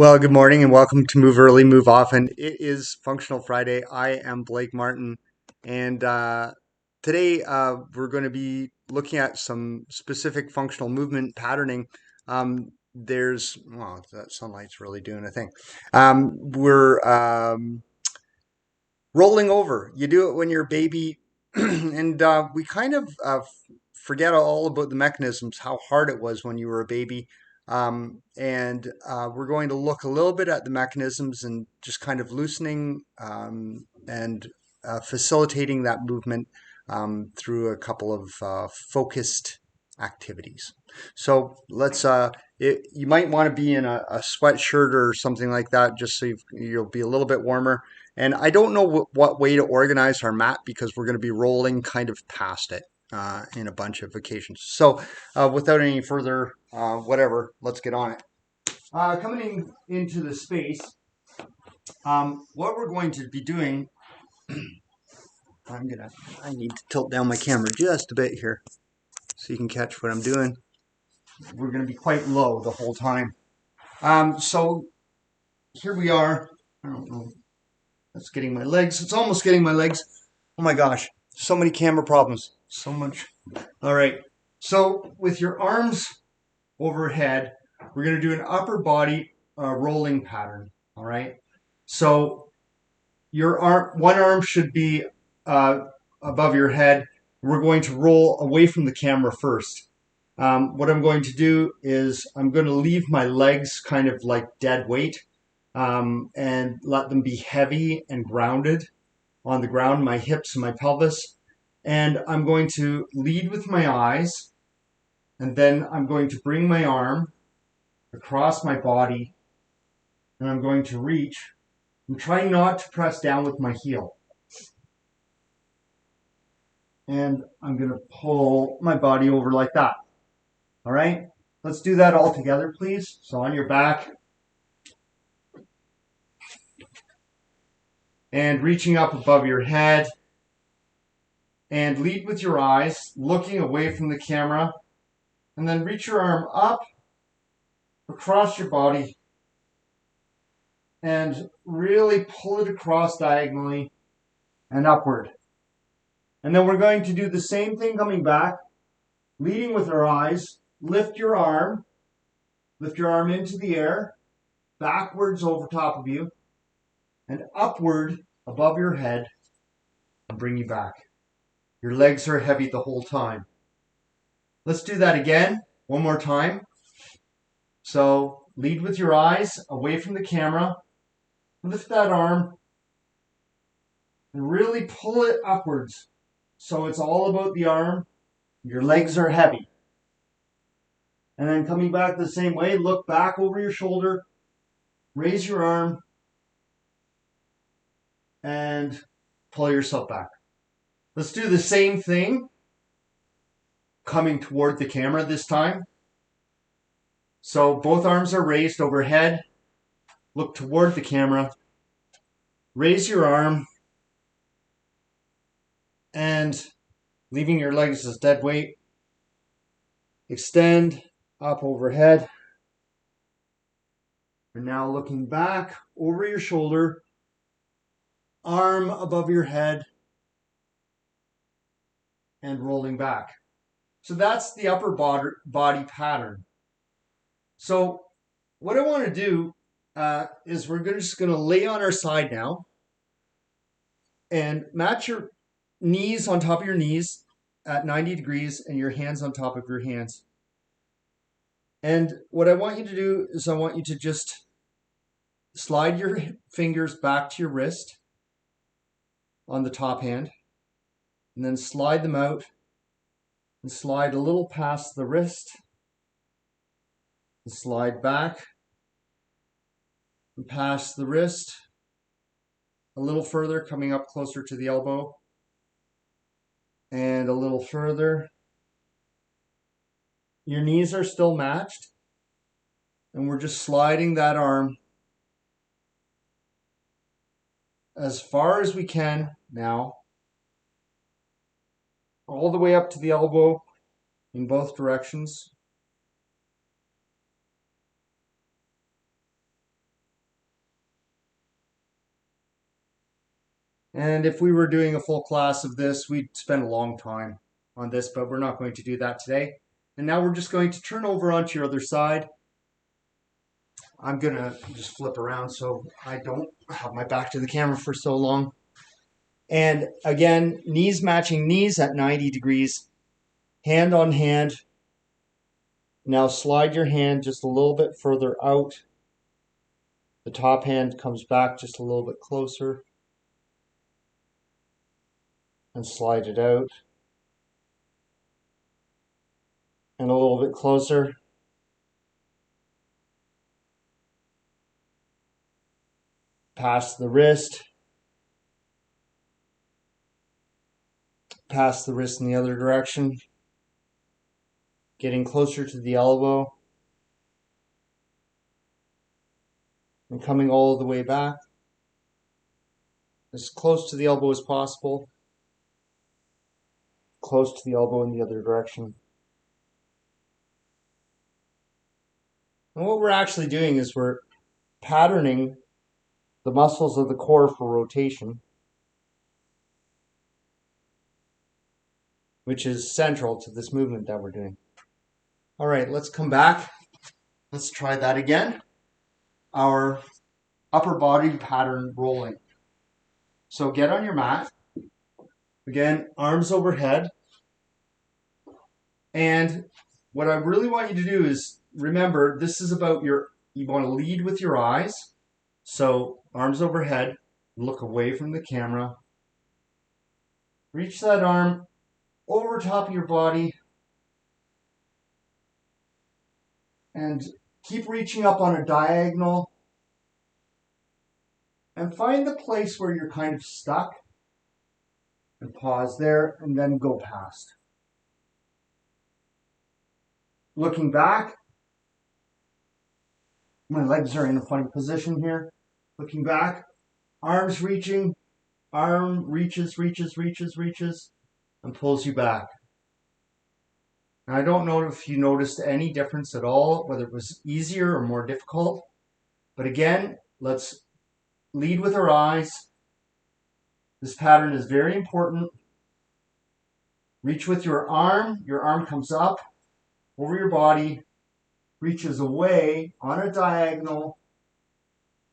Well, good morning and welcome to Move Early, Move Often. It is Functional Friday. I am Blake Martin, and today we're going to be looking at some specific functional movement patterning. Well, that sunlight's really doing a thing. We're rolling over. You do it when you're a baby, and we kind of forget all about the mechanisms, how hard it was when you were a baby. And we're going to look a little bit at the mechanisms and just kind of loosening and facilitating that movement through a couple of focused activities. So you might want to be in a sweatshirt or something like that, just so you'll be a little bit warmer. And I don't know what way to organize our mat because we're going to be rolling kind of past it in a bunch of occasions. So without any further whatever, let's get on it. Coming into the space, what we're going to be doing, I need to tilt down my camera just a bit here so you can catch what I'm doing. We're going to be quite low the whole time. So here we are. I don't know. That's getting my legs. It's almost getting my legs. Oh my gosh. So many camera problems. So much. All right. So with your arms overhead, we're going to do an upper body rolling pattern. All right. So one arm should be above your head. We're going to roll away from the camera first. What I'm going to do is I'm going to leave my legs kind of like dead weight and let them be heavy and grounded on the ground, my hips and my pelvis. And I'm going to lead with my eyes, and then I'm going to bring my arm across my body, and I'm going to reach. I'm trying not to press down with my heel. And I'm going to pull my body over like that. All right? Let's do that all together, please. So on your back. And reaching up above your head. And lead with your eyes, looking away from the camera. And then reach your arm up, across your body, and really pull it across diagonally and upward. And then we're going to do the same thing coming back, leading with our eyes. Lift your arm into the air, backwards over top of you, and upward above your head, and bring you back. Your legs are heavy the whole time. Let's do that again, one more time. So lead with your eyes away from the camera, lift that arm, and really pull it upwards. So it's all about the arm. Your legs are heavy. And then coming back the same way, look back over your shoulder, raise your arm, and pull yourself back. Let's do the same thing, coming toward the camera this time. So both arms are raised overhead. Look toward the camera. Raise your arm, and leaving your legs as dead weight. Extend up overhead. And now looking back over your shoulder, arm above your head, and rolling back. So that's the upper body pattern. So what I want to do is we're just going to lay on our side now and match your knees on top of your knees at 90 degrees and your hands on top of your hands. And what I want you to do is I want you to just slide your fingers back to your wrist on the top hand, and then slide them out and slide a little past the wrist, and slide back and past the wrist, a little further, coming up closer to the elbow, and a little further. Your knees are still matched, and we're just sliding that arm as far as we can now, all the way up to the elbow in both directions. And if we were doing a full class of this, we'd spend a long time on this, but we're not going to do that today. And now we're just going to turn over onto your other side. I'm going to just flip around so I don't have my back to the camera for so long. And again, knees matching knees at 90 degrees, hand on hand. Now slide your hand just a little bit further out. The top hand comes back just a little bit closer. And slide it out. And a little bit closer. Past the wrist. Past the wrist in the other direction. Getting closer to the elbow. And coming all the way back. As close to the elbow as possible. Close to the elbow in the other direction. And what we're actually doing is we're patterning the muscles of the core for rotation, which is central to this movement that we're doing. All right, let's come back. Let's try that again. Our upper body pattern rolling. So get on your mat. Again, arms overhead. And what I really want you to do is remember, this is about you want to lead with your eyes. So arms overhead, look away from the camera. Reach that arm over top of your body. And keep reaching up on a diagonal. And find the place where you're kind of stuck. And pause there and then go past. Looking back. My legs are in a funny position here. Looking back. Arms reaching. Arm reaches, and pulls you back. And I don't know if you noticed any difference at all, whether it was easier or more difficult. But again, let's lead with our eyes. This pattern is very important. Reach with your arm. Your arm comes up over your body, reaches away on a diagonal,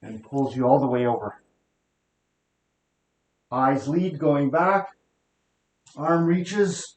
and pulls you all the way over. Eyes lead going back. Arm reaches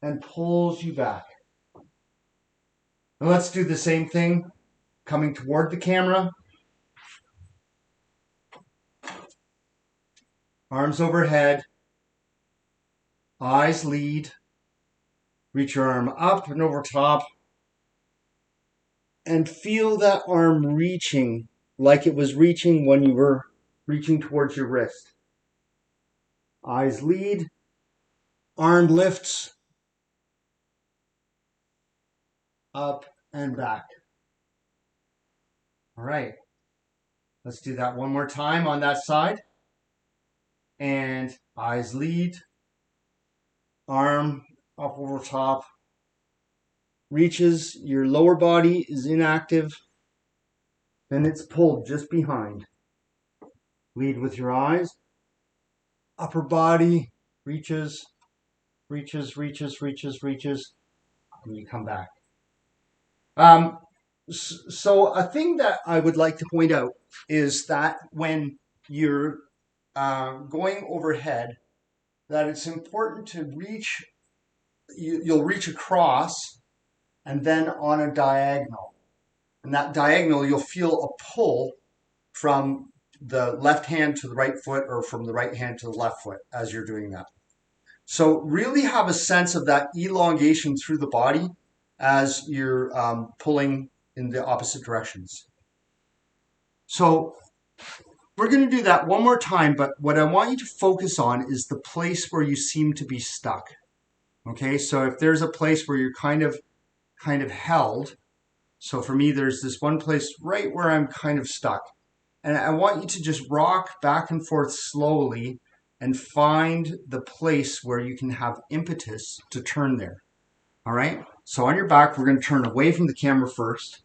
and pulls you back. And let's do the same thing, coming toward the camera. Arms overhead. Eyes lead. Reach your arm up and over top. And feel that arm reaching like it was reaching when you were reaching towards your wrist. Eyes lead. Arm lifts. Up and back. All right. Let's do that one more time on that side. And eyes lead. Arm up over top. Reaches. Your lower body is inactive. Then it's pulled just behind. Lead with your eyes. Upper body reaches. And you come back. So a thing that I would like to point out is that when you're going overhead, that it's important to reach, you'll reach across and then on a diagonal. And that diagonal, you'll feel a pull from the left hand to the right foot or from the right hand to the left foot as you're doing that. So really have a sense of that elongation through the body as you're pulling in the opposite directions. So we're going to do that one more time, but what I want you to focus on is the place where you seem to be stuck. Okay, so if there's a place where you're kind of held, so for me there's this one place right where I'm kind of stuck. And I want you to just rock back and forth slowly and find the place where you can have impetus to turn there. All right, so on your back, we're going to turn away from the camera first.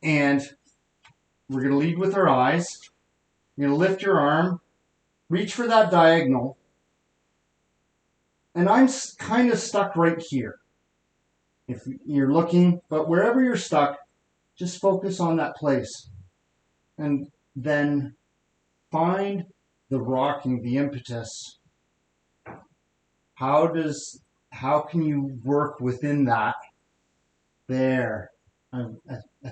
And we're going to lead with our eyes. You're going to lift your arm, reach for that diagonal, and I'm kind of stuck right here. If you're looking, but wherever you're stuck, just focus on that place. And then find the rocking, the impetus. How can you work within that? There. I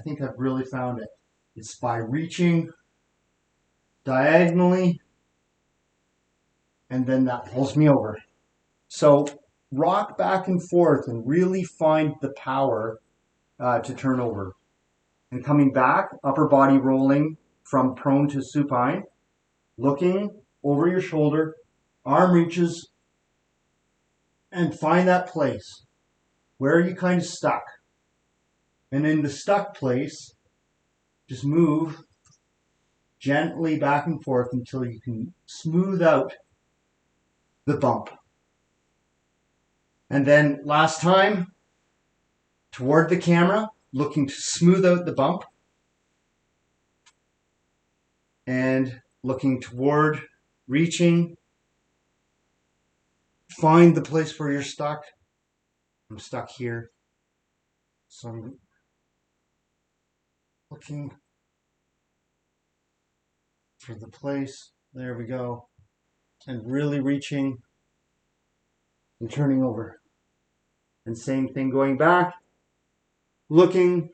think I've really found it. It's by reaching diagonally, and then that pulls me over. So rock back and forth and really find the power to turn over. And coming back, upper body rolling from prone to supine, looking over your shoulder, arm reaches, and find that place. Where are you kind of stuck? And in the stuck place, just move gently back and forth until you can smooth out the bump. And then last time, toward the camera, looking to smooth out the bump. And looking toward, reaching. Find the place where you're stuck. I'm stuck here. So I'm looking for the place. There we go. And really reaching and turning over. And same thing going back. Looking,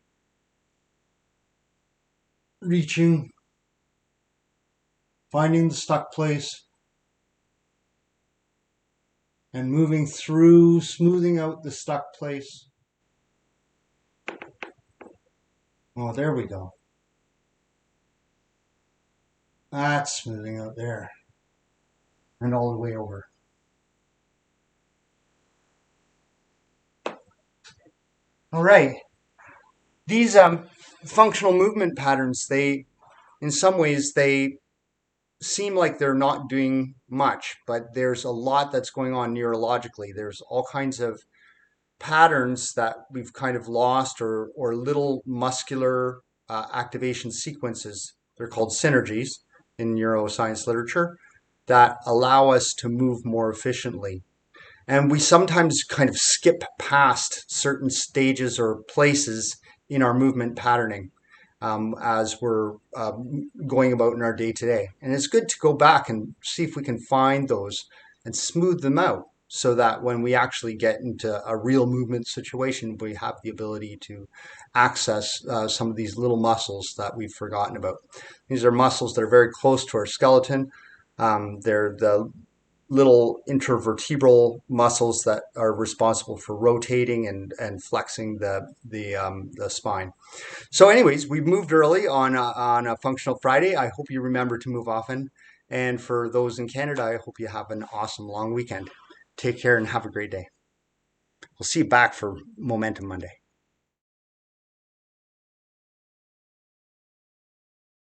reaching, finding the stuck place, and moving through, smoothing out the stuck place. Oh, there we go. That's smoothing out there. And all the way over. All right. These functional movement patterns, in some ways, they seem like they're not doing much, but there's a lot that's going on neurologically. There's all kinds of patterns that we've kind of lost, or little muscular activation sequences. They're called synergies in neuroscience literature that allow us to move more efficiently. And we sometimes kind of skip past certain stages or places in our movement patterning as we're going about in our day-to-day. And it's good to go back and see if we can find those and smooth them out so that when we actually get into a real movement situation, we have the ability to access some of these little muscles that we've forgotten about. These are muscles that are very close to our skeleton. They're the little intervertebral muscles that are responsible for rotating and flexing the spine. So anyways, we've moved early on a Functional Friday. I hope you remember to move often. And for those in Canada, I hope you have an awesome long weekend. Take care and have a great day. We'll see you back for Momentum Monday.